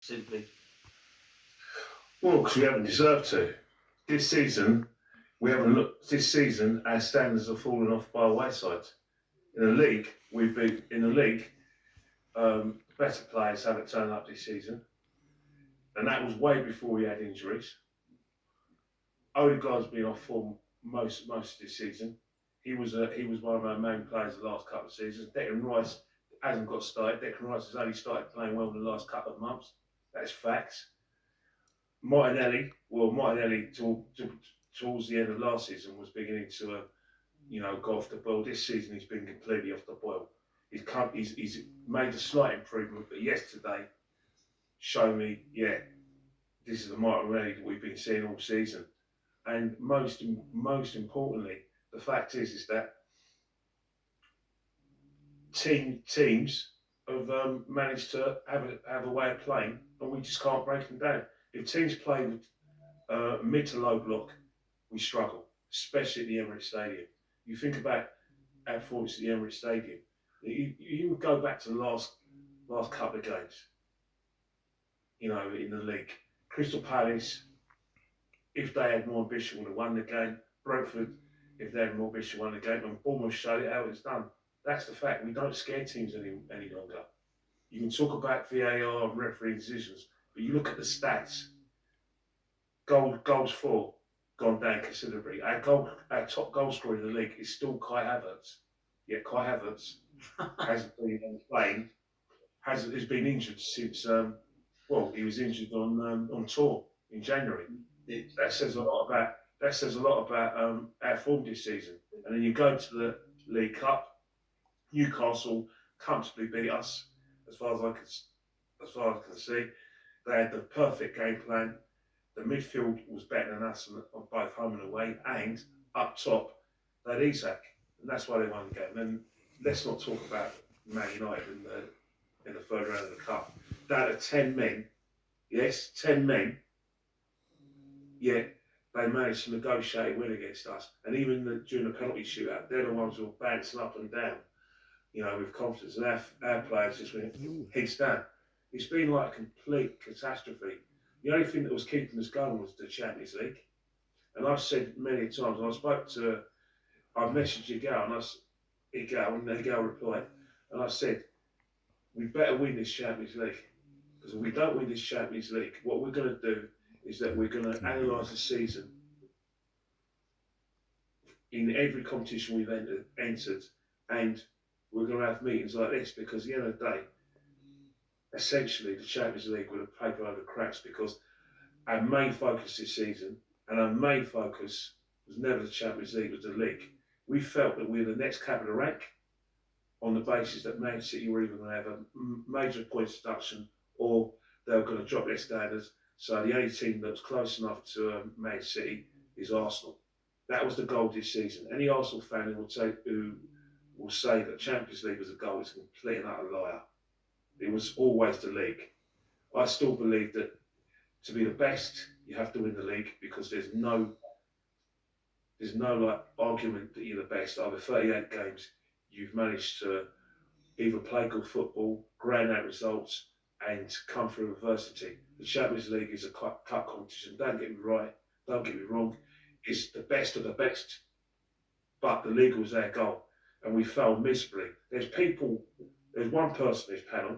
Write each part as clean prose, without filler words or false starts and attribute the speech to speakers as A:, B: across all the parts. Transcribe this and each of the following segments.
A: Simply.
B: Well, because we haven't deserved to. This season, we haven't looked. This season, our standards have fallen off by a wayside. In the league, we've been in the league. The better players haven't turned up this season, and that was way before we had injuries. Odegaard's been off form most of this season. He was one of our main players the last couple of seasons. Declan Rice hasn't got started. Declan Rice has only started playing well in the last couple of months. That's facts. Martinelli towards the end of last season was beginning to, go off the boil. This season he's been completely off the boil. He's made a slight improvement, but yesterday showed me, yeah, this is the Martinelli that we've been seeing all season. And most importantly, the fact is that teams have managed to have a way of playing, and we just can't break them down. If teams play with mid to low block, we struggle, especially at the Emirates Stadium. You think about our performance at the Emirates Stadium. You go back to the last couple of games, in the league. Crystal Palace, if they had more ambition, would have won the game. Brentford, if they had more ambition, won the game. And Bournemouth showed it how it's done. That's the fact. We don't scare teams any longer. You can talk about VAR and referee decisions, but you look at the stats. Goals for gone down considerably. Our top goal scorer in the league is still Kai Havertz. Yet Kai Havertz hasn't been playing. Has been injured since. He was injured on tour in January. That says a lot about our form this season. And then you go to the League Cup. Newcastle comfortably beat us, as far as I can see. They had the perfect game plan. The midfield was better than us on both home and away, and up top they had Isak, and that's why they won the game. And let's not talk about Man United in the third round of the cup. Down to 10 men, yes, 10 men. Yet they managed to negotiate a win against us, and even during the penalty shootout, they're the ones who were bouncing up and down, with confidence. And our players just went heads down. It's been like a complete catastrophe. The only thing that was keeping us going was the Champions League. And I've said many times, and I messaged Igal, and Igal replied, and I said, we better win this Champions League. Because if we don't win this Champions League, what we're going to do is that we're going to analyse the season in every competition we've entered, and we're going to have meetings like this, because at the end of the day, essentially the Champions League would have paper over cracks, because our main focus this season, and our main focus was never the Champions League, it was the league. We felt that we were the next cab of the rank, on the basis that Man City were either going to have a major points deduction, or they were going to drop their standards. So the only team that was close enough to Man City is Arsenal. That was the goal this season. Any Arsenal fan who will say that Champions League was a goal is a complete and utter liar. It was always the league. I still believe that to be the best, you have to win the league, because there's no like argument that you're the best. Over 38 games, you've managed to either play good football, grind out results, and come through adversity. The Champions League is a cup competition. Don't get me wrong. It's the best of the best, but the league was our goal, and we failed miserably. There's one person in this panel,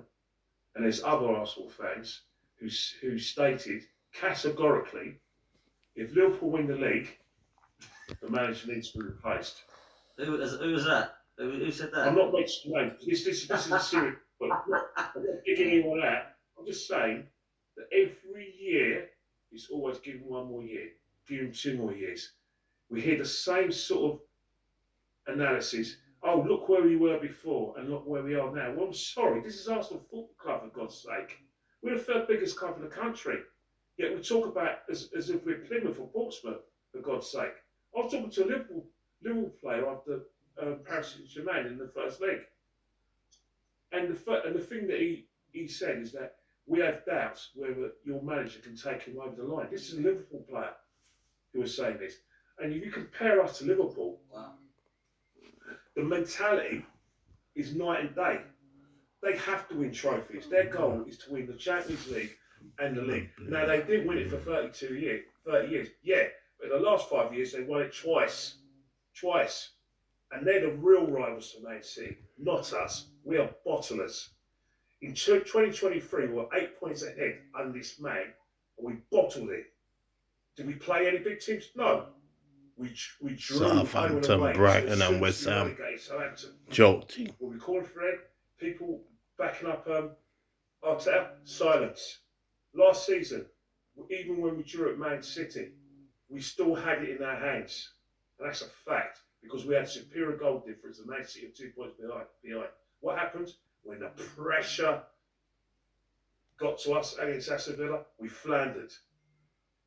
B: and there's other Arsenal fans who stated categorically, if Liverpool win the league, the manager needs to be replaced.
A: Who was that? Who said that?
B: I'm not mentioning names. This is a serious point. I'm not picking anyone out. I'm just saying that every year it's always giving one more year, giving 2 more years. We hear the same sort of analysis. Oh, look where we were before and look where we are now. Well, I'm sorry, this is Arsenal Football Club, for God's sake. We're the third biggest club in the country. Yet we talk about as if we're Plymouth or Portsmouth, for God's sake. I was talking to a Liverpool player after Paris Saint-Germain in the first league. And the thing that he said is that we have doubts whether your manager can take him over the line. This is a Liverpool player who was saying this. And if you compare us to Liverpool,
A: wow,
B: the mentality is night and day. They have to win trophies. Their goal is to win the Champions League, and the league. Now, they didn't win it for 30 years. Yeah, but in the last 5 years, they won it twice. Twice. And they're the real rivals for Man City, not us. We are bottlers. In 2023, we were 8 points ahead under this man, and we bottled it. Did we play any big teams? No. We drew
C: Southampton, Brighton, and West Ham. Jolting.
B: When we called for it, people backing up Arteta, silence. Last season, even when we drew at Man City, we still had it in our hands. And that's a fact, because we had superior goal difference and Man City are 2 points behind. What happened? When the pressure got to us against Aston Villa, we floundered.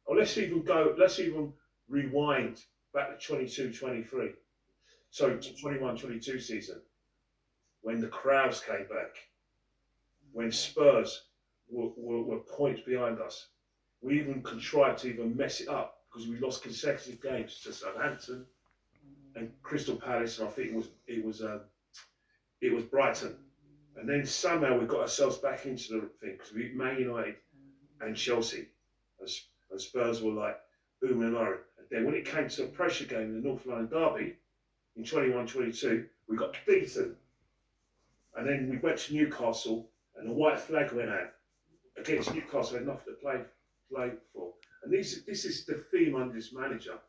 B: Oh, let's even rewind back to 22-23. So to 21-22 season, when the crowds came back, when Spurs were points behind us. We even contrived to even mess it up because we lost consecutive games to Southampton and Crystal Palace, and I think it was Brighton. And then somehow we got ourselves back into the thing because we beat Man United and Chelsea, and Spurs were like booming and iron. And then when it came to a pressure game in the North London derby in 21-22, we got beaten. And then we went to Newcastle, and the white flag went out against Newcastle. Had nothing to play for. And this is the theme under this manager.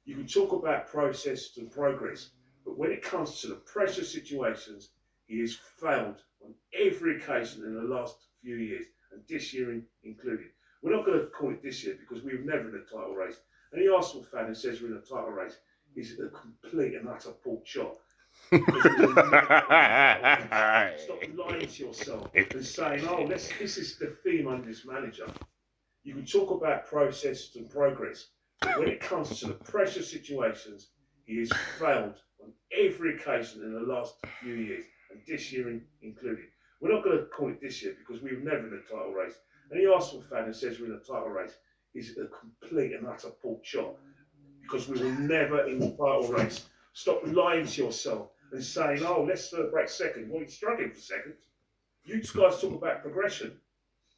B: You can talk about process and progress, but when it comes to the pressure situations, he has failed on every occasion in the last few years, and this year included. We're not going to call it this year because we were never in a title race. Any Arsenal fan who says we're in a title race is a complete and utter pork chop. Stop lying to yourself and saying, "Oh, this is the theme under this manager." You can talk about process and progress, but when it comes to the pressure situations, he has failed on every occasion in the last few years, and this year included. We're not going to call it this year because we were never in a title race. Any Arsenal fan who says we're in a title race is a complete and utter pork chop, because we were never in the title race. Stop lying to yourself and saying, "Oh, let's celebrate second." Well, you're struggling for second. You guys talk about progression,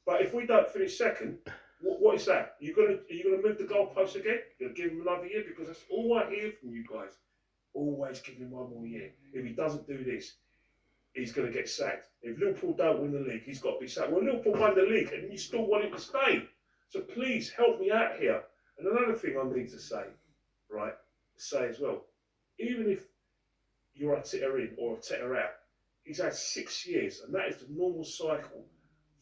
B: but if we don't finish second, what is that? Are you gonna move the goalpost again? You're gonna give him another year? Because that's all I hear from you guys. Always give him one more year. If he doesn't do this, he's going to get sacked. If Liverpool don't win the league, he's got to be sacked. Well, Liverpool won the league, and you still want him to stay. So please help me out here. And another thing I need to say, right? Say as well, even if you're Arteta in or Arteta out, he's had 6 years, and that is the normal cycle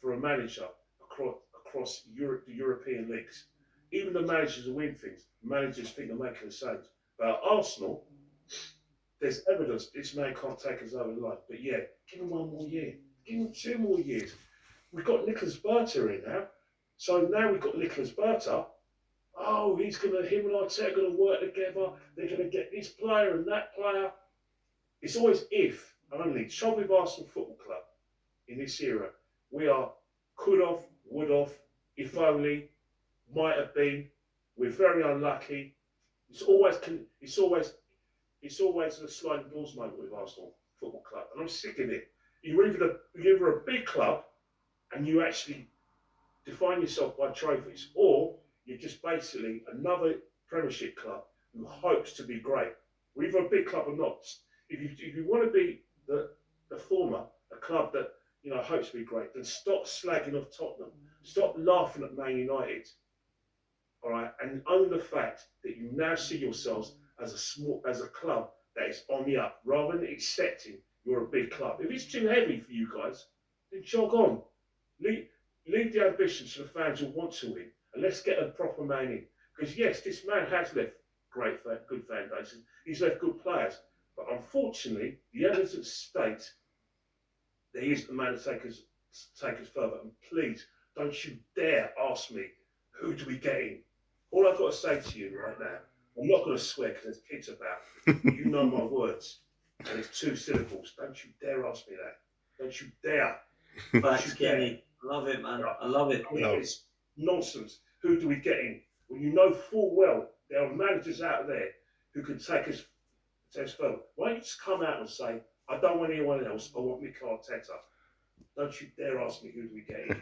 B: for a manager across Europe, the European leagues. Even the managers who win things, managers think they're making the same. But at Arsenal, there's evidence this man can't take us over the line. But yeah, give him one more year. Give him 2 more years. We've got Nicholas Berta in now. So now we've got Nicholas Berta. Oh, him and Arteta are going to work together. They're going to get this player and that player. It's always if only. Trouble with Arsenal Football Club in this era, we are could have, would have, if only, might have been. We're very unlucky. It's always a sliding doors moment with Arsenal Football Club, and I'm sick of it. You're either a big club and you actually define yourself by trophies, or you're just basically another Premiership club who hopes to be great. We're either a big club or not. If you want to be the former, a club that hopes to be great, then stop slagging off Tottenham. Stop laughing at Man United. All right, and own the fact that you now see yourselves as a club that is on the up, rather than accepting you're a big club. If it's too heavy for you guys, then jog on. Leave the ambition to the fans who want to win, and let's get a proper man in. Because yes, this man has left good foundations. He's left good players, but unfortunately, the evidence states that he is the man to take us further. And please, don't you dare ask me, who do we get in? All I've got to say to you right now, I'm not going to swear because there's kids about. You know my words, and it's 2 syllables. Don't you dare ask me that. Don't you dare.
A: Thanks, Kenny. Love it, man. I love it.
B: It's nonsense. Who do we get in? When you know full well there are managers out there who can take us further. Why don't you just come out and say, "I don't want anyone else. I want Mikel Arteta." Don't you dare ask me who do we get in.